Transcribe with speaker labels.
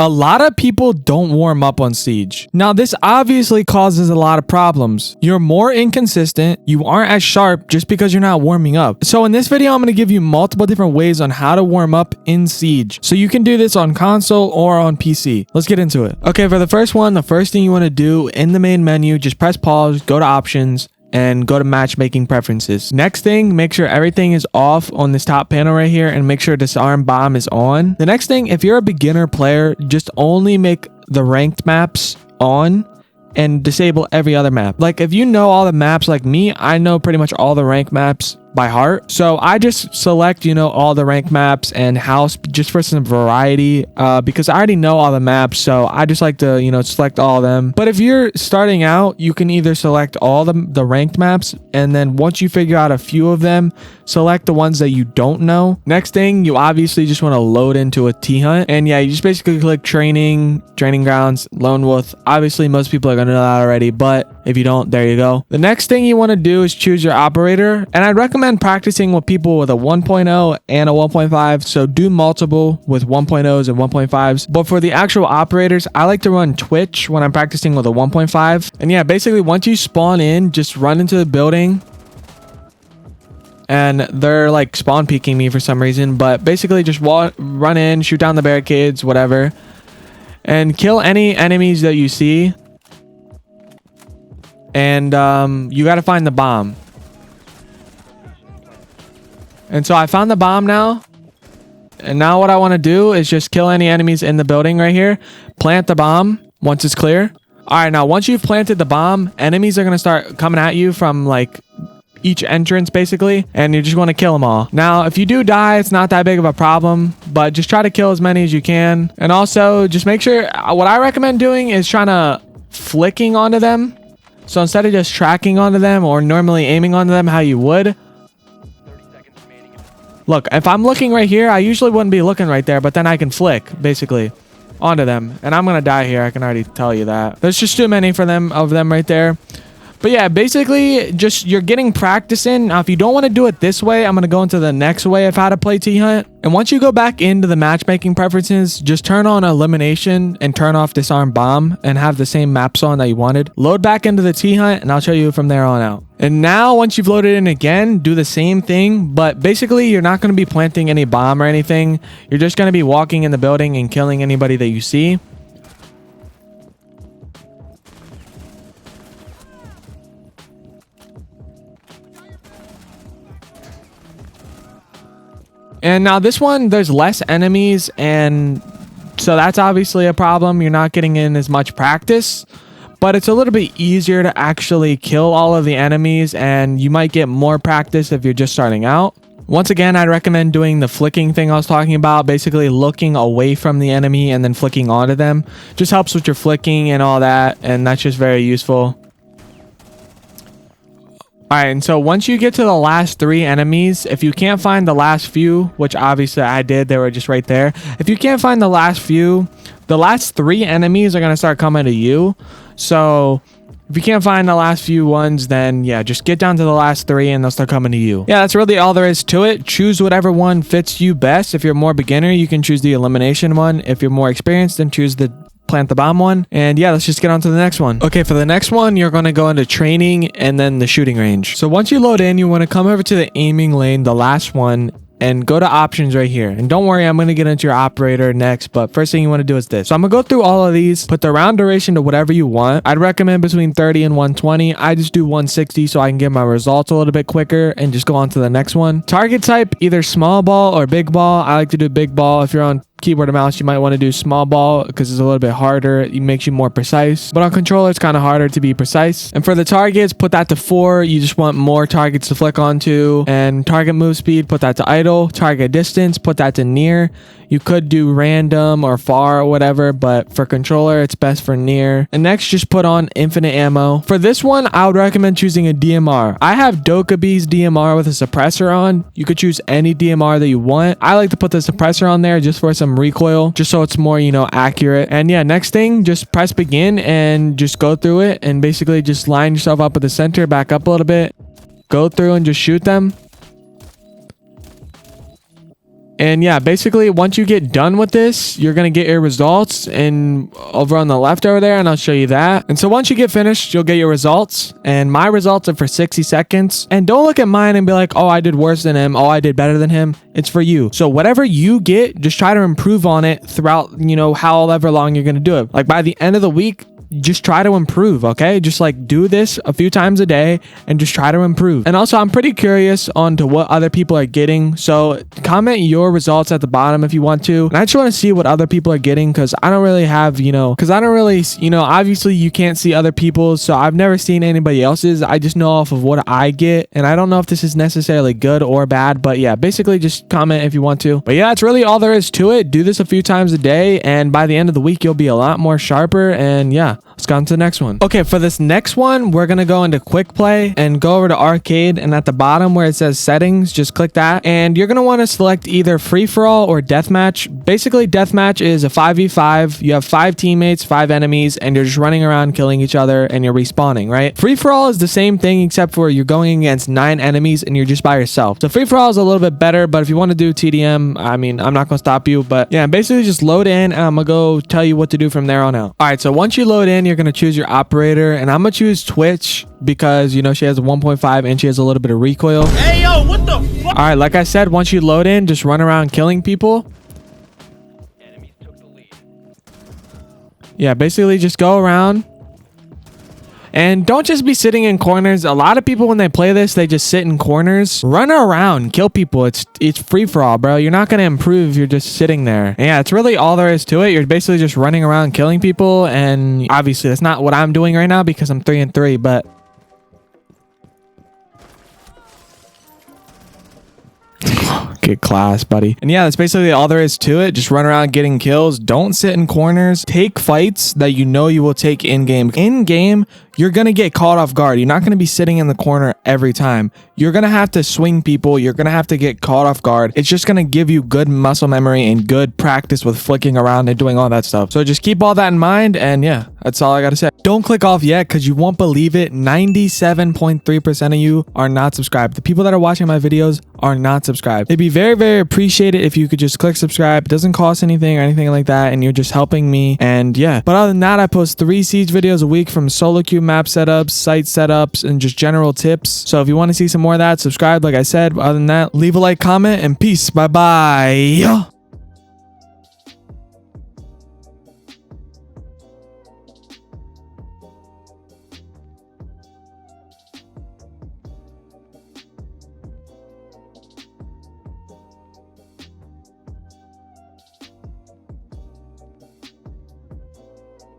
Speaker 1: A lot of people don't warm up on Siege. Now, this obviously causes a lot of problems. You're more inconsistent, you aren't as sharp just because you're not warming up. So in this video, I'm going to give you multiple different ways on how to warm up in Siege. So you can do this on console or on PC. Let's get into it. Okay, for the first one, the first thing you want to do in the main menu, just press pause, go to options, and go to matchmaking preferences. Next thing, make sure everything is off on this top panel right here and make sure disarm bomb is on. The next thing, if you're a beginner player, just only make the ranked maps on and disable every other map. Like if you know all the maps like me, I know pretty much all the ranked maps by heart. So I just select, all the ranked maps and house just for some variety because I already know all the maps. So I just like to, select all of them. But if you're starting out, you can either select all the ranked maps. And then once you figure out a few of them, select the ones that you don't know. Next thing, you obviously just want to load into a T-Hunt. And yeah, you just basically click training grounds, lone wolf. Obviously, most people are going to know that already. But if you don't, there you go. The next thing you want to do is choose your operator. And I'd recommend practicing with people with a 1.0 and a 1.5, so do multiple with 1.0s and 1.5s. But for the actual operators, I like to run Twitch when I'm practicing with a 1.5. And yeah, basically once you spawn in, just run into the building. And they're like spawn peeking me for some reason, but basically just run in, shoot down the barricades, whatever, and kill any enemies that you see. And you got to find the bomb. And so I found the bomb now. And now what I want to do is just kill any enemies in the building right here. Plant the bomb once it's clear. All right, now once you've planted the bomb, enemies are going to start coming at you from like each entrance basically. And you just want to kill them all. Now, if you do die, it's not that big of a problem. But just try to kill as many as you can. And also just make sure, what I recommend doing is trying to flicking onto them. So instead of just tracking onto them or normally aiming onto them how you would. Look, if I'm looking right here, I usually wouldn't be looking right there, but then I can flick, basically, onto them. And I'm going to die here. I can already tell you that. There's just too many of them right there. But yeah, basically, just you're getting practice in. Now, if you don't want to do it this way, I'm going to go into the next way of how to play T-Hunt. And once you go back into the matchmaking preferences, just turn on elimination and turn off disarm bomb and have the same maps on that you wanted. Load back into the T-Hunt and I'll show you from there on out. And now once you've loaded in again, do the same thing, but basically you're not going to be planting any bomb or anything. You're just going to be walking in the building and killing anybody that you see. And now this one, there's less enemies, and so that's obviously a problem. You're not getting in as much practice, but it's a little bit easier to actually kill all of the enemies, and you might get more practice if you're just starting out. Once again, I'd recommend doing the flicking thing I was talking about, basically looking away from the enemy and then flicking onto them. Just helps with your flicking and all that, and that's just very useful. Alright, and so once you get to the last 3 enemies, if you can't find the last few, which obviously I did, they were just right there. If you can't find the last few, the last 3 enemies are going to start coming to you. So if you can't find the last few ones, then yeah, just get down to the last 3 and they'll start coming to you. Yeah, that's really all there is to it. Choose whatever one fits you best. If you're more beginner, you can choose the elimination one. If you're more experienced, then choose the plant the bomb one. And yeah, let's just get on to the next one. Okay, for the next one, you're going to go into training and then the shooting range. So once you load in, you want to come over to the aiming lane, the last one, and go to options right here. And don't worry, I'm going to get into your operator next, but first thing you want to do is this. So I'm going to go through all of these, put the round duration to whatever you want. I'd recommend between 30 and 120. I just do 160 so I can get my results a little bit quicker and just go on to the next one. Target type, either small ball or big ball. I like to do big ball. If you're on keyboard and mouse, you might want to do small ball because it's a little bit harder. It makes you more precise, but on controller it's kind of harder to be precise. And for the targets, put that to 4. You just want more targets to flick onto. And target move speed, put that to idle. Target distance, put that to near. You could do random or far or whatever, but for controller it's best for near. And next, just put on infinite ammo. For this one, I would recommend choosing a DMR. I have Dokabee's DMR with a suppressor on. You could choose any DMR that you want. I like to put the suppressor on there just for some recoil, just so it's more, accurate. And yeah, next thing, just press begin and just go through it and basically just line yourself up at the center, back up a little bit, go through and just shoot them. And yeah, basically once you get done with this, you're going to get your results and over on the left over there, and I'll show you that. And so once you get finished, you'll get your results, and my results are for 60 seconds. And don't look at mine and be like, oh, I did worse than him. Oh, I did better than him. It's for you. So whatever you get, just try to improve on it throughout, however long you're going to do it. Like by the end of the week, just try to improve, okay? Just like do this a few times a day and just try to improve. And also, I'm pretty curious on to what other people are getting. So comment your results at the bottom if you want to. And I just want to see what other people are getting, because I don't really have, obviously you can't see other people's. So I've never seen anybody else's. I just know off of what I get. And I don't know if this is necessarily good or bad, but yeah, basically just comment if you want to. But yeah, that's really all there is to it. Do this a few times a day, and by the end of the week, you'll be a lot more sharper. And yeah, let's go on to the next one. Okay, for this next one, we're gonna go into quick play and go over to arcade, and at the bottom where it says settings, just click that, and you're gonna want to select either free for all or deathmatch. Basically, deathmatch is a 5v5. You have 5 teammates, 5 enemies, and you're just running around killing each other and you're respawning, right? Free for all is the same thing, except for you're going against 9 enemies and you're just by yourself. So free for all is a little bit better, but if you want to do TDM, I mean, I'm not gonna stop you, but yeah, basically just load in, and I'm gonna go tell you what to do from there on out. All right, so once you load in, you're going to choose your operator, and I'm going to choose Twitch because, she has a 1.5 and she has a little bit of recoil.
Speaker 2: Hey, yo, what the fuck?
Speaker 1: All right, like I said, once you load in, just run around killing people.
Speaker 2: Enemies took the lead.
Speaker 1: Yeah, basically just go around. And don't just be sitting in corners. A lot of people, when they play this, they just sit in corners. Run around, kill people. It's free for all, bro. You're not going to improve if you're just sitting there. And yeah, it's really all there is to it. You're basically just running around killing people. And obviously, that's not what I'm doing right now because I'm 3-3, but... Good class, buddy. And yeah, that's basically all there is to it. Just run around getting kills. Don't sit in corners. Take fights that you know you will take in-game. In-game, you're going to get caught off guard. You're not going to be sitting in the corner every time. You're going to have to swing people. You're going to have to get caught off guard. It's just going to give you good muscle memory and good practice with flicking around and doing all that stuff. So just keep all that in mind. And yeah, that's all I got to say. Don't click off yet because you won't believe it. 97.3% of you are not subscribed. The people that are watching my videos are not subscribed. It'd be very, very appreciated if you could just click subscribe. It doesn't cost anything or anything like that. And you're just helping me. And yeah, but other than that, I post 3 Siege videos a week from solo queue map setups, site setups, and just general tips. So if you want to see some more of that, subscribe, like I said. But other than that, leave a like, comment, and peace. Bye-bye.